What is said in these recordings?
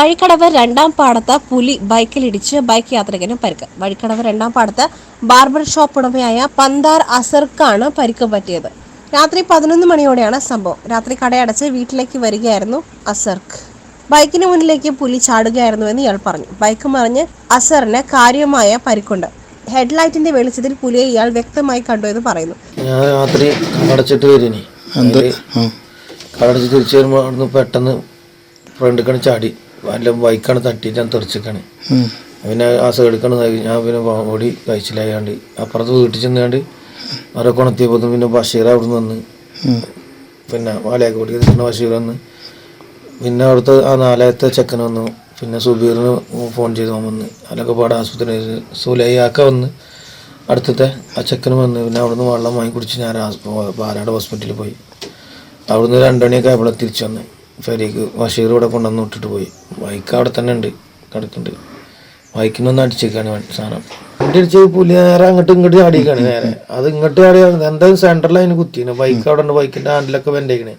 വഴിക്കടവ് രണ്ടാം പാടത്ത് പുലി ബൈക്കിലിടിച്ച് ബൈക്ക് യാത്രികന് പരിക്ക്. വഴിക്കടവ് രണ്ടാം പാടത്ത് ബാർബർ ഷോപ്പ് ഉടമയായ പന്താർ അസർക്കാണ് പരിക്ക് പറ്റിയത്. രാത്രി 11 മണിയോടെയാണ് സംഭവം. രാത്രി കടയടച്ച് വീട്ടിലേക്ക് വരികയായിരുന്നു അസർക്ക്. ബൈക്കിന് മുന്നിലേക്ക് പുലി ചാടുകയായിരുന്നുവെന്ന് ഇയാൾ പറഞ്ഞു. ബൈക്ക് മറിഞ്ഞ് അസറിന് കാര്യമായ പരിക്കുണ്ട്. ഹെഡ്ലൈറ്റിന്റെ വെളിച്ചത്തിൽ പുലിയെ ഇയാൾ വ്യക്തമായി കണ്ടു എന്ന് പറയുന്നു. ഞാൻ രാത്രി കടച്ചിട്ട് വരിനി കടച്ച് തിരിച്ചു വരുമ്പോൾ അവിടുന്ന് പെട്ടെന്ന് ഫ്രണ്ടിക്കാണ് ചാടി വല്ല ബൈക്കാണ് തട്ടിയിട്ട് ഞാൻ തെറിച്ചിക്കാണ്. പിന്നെ ആ സൈഡിക്കാണ് ഞാൻ പിന്നെ ഓടി കഴിച്ചില്ലാണ്ട് അപ്പുറത്ത് വീട്ടിൽ ചെന്നാണ്ട് അവരെ കൊണത്തിയപ്പോൾ പിന്നെ ബഷീർ അവിടെ നിന്ന് വന്ന് പിന്നെ വാലയൊക്കെ കൂടി ബഷീർ വന്ന് പിന്നെ അവിടുത്തെ ആ 4ാമത്തെ ചെക്കൻ വന്നു. പിന്നെ സുബീറിന് ഫോൺ ചെയ്ത് വന്ന് അതിലൊക്കെ പാടെ ആശുപത്രി സുലൈയാക്ക വന്ന് അടുത്തത്തെ ആ ചെക്കന് വന്ന് പിന്നെ അവിടുന്ന് വെള്ളം വാങ്ങി കുടിച്ച് ഞാൻ പാലാട് ഹോസ്പിറ്റലിൽ പോയി. അവിടുന്ന് 2 മണിയൊക്കെ ആയപ്പോൾ തിരിച്ചു വന്ന് ഫെരിക്ക് ബഷീർ ഇവിടെ കൊണ്ടുവന്ന് വിട്ടിട്ട് പോയി. ബൈക്ക് അവിടെ തന്നെ ഉണ്ട് കിടക്കുന്നുണ്ട്. ബൈക്കിനൊന്ന് അടിച്ചേക്കാണ് സാധനം. വണ്ടി അടിച്ച് പുലി നേരെ അങ്ങോട്ടും ഇങ്ങോട്ട് ചാടിയേക്കാണ്. നേരെ അത് ഇങ്ങോട്ട് ചാടിയാണ് എന്തായാലും സെൻറ്ററിൽ അതിന് കുത്തിയാണ്. ബൈക്ക് അവിടെ ഉണ്ട്. ബൈക്കിൻ്റെ ഹാൻഡിലൊക്കെ വെന്തേക്കണേ.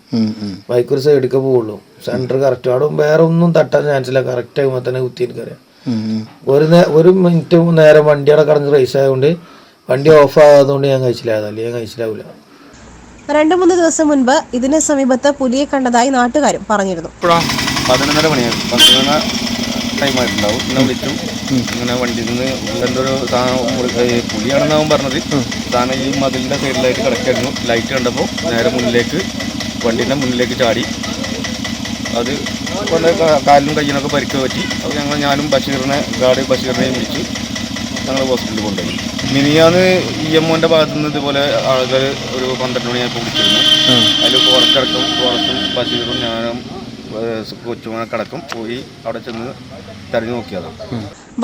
ബൈക്ക് ഒരു സൈഡിലേക്ക് പോവുള്ളൂ. സെൻറ്റർ കറക്റ്റ് അവിടെ വേറെ ഒന്നും തട്ടാൻ ചാൻസില്ല. കറക്റ്റ് ആകുമ്പോൾ തന്നെ കുത്തി എനിക്കറിയാം. ഒരു മിനിറ്റ് നേരം വണ്ടി അവിടെ കടന്ന് റേസ് ആയതുകൊണ്ട് വണ്ടി ഓഫ് ആകാത്തതുകൊണ്ട് ഞാൻ കഴിച്ചില്ലായത്. അല്ലെങ്കിൽ ഞാൻ കഴിച്ചില്ലാവില്ല. 2-3 ദിവസം മുൻപ് ഇതിന് സമീപത്ത് പുലിയെ കണ്ടതായി നാട്ടുകാരും പറഞ്ഞിരുന്നു. 11:30 മണിയായി 11 ടൈമായിട്ടുണ്ടാവും. എന്നെ വിളിച്ചും ഇങ്ങനെ വണ്ടിയിൽ നിന്ന് എന്തൊരു പുലിയാണെന്നാവും പറഞ്ഞത്. സാധനം ഈ മതിലിൻ്റെ സൈഡിലായിട്ട് കിടക്കായിരുന്നു. ലൈറ്റ് കണ്ടപ്പോൾ നേരെ വണ്ടീൻ്റെ മുന്നിലേക്ക് ചാടി. അത് കാലിനും കയ്യിനൊക്കെ പരിക്ക് പറ്റി. അപ്പോൾ ഞാനും ബഷീറിനെയും വിളിച്ച് ഞങ്ങൾ ഹോസ്പിറ്റലിൽ കൊണ്ടുപോയി. മിനിയാന്ന് EMOൻ്റെ ഭാഗത്തു നിന്ന് ഇതുപോലെ ആൾക്കാർ ഒരു 12 മണിയായപ്പോൾ വിളിച്ചിരുന്നു. അതിൽ ഫോറസ്റ്റും ബഷീറും ഞാനും കൊച്ചുമണക്കടക്കം പോയി അവിടെ ചെന്ന് തെരഞ്ഞു നോക്കിയതാണ്.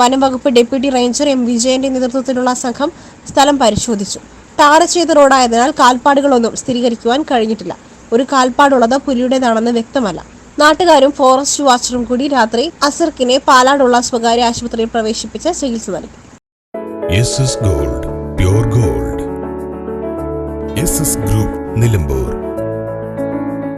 വനം വകുപ്പ് ഡെപ്യൂട്ടി റേഞ്ചർ M. വിജയന്റെ നേതൃത്വത്തിലുള്ള സംഘം സ്ഥലം പരിശോധിച്ചു. ടാർ ചെയ്ത റോഡായതിനാൽ കാൽപ്പാടുകളൊന്നും സ്ഥിരീകരിക്കുവാൻ കഴിഞ്ഞിട്ടില്ല. ഒരു കാൽപ്പാടുള്ളത് പുലിയുടേതാണെന്ന് വ്യക്തമല്ല. നാട്ടുകാരും ഫോറസ്റ്റ് വാച്ചറും കൂടി രാത്രി അസർക്കിനെ പാലാടുള്ള സ്വകാര്യ ആശുപത്രിയിൽ പ്രവേശിപ്പിച്ച് ചികിത്സ നൽകി. SS Gold, Pure Gold. SS Group, Nilambur.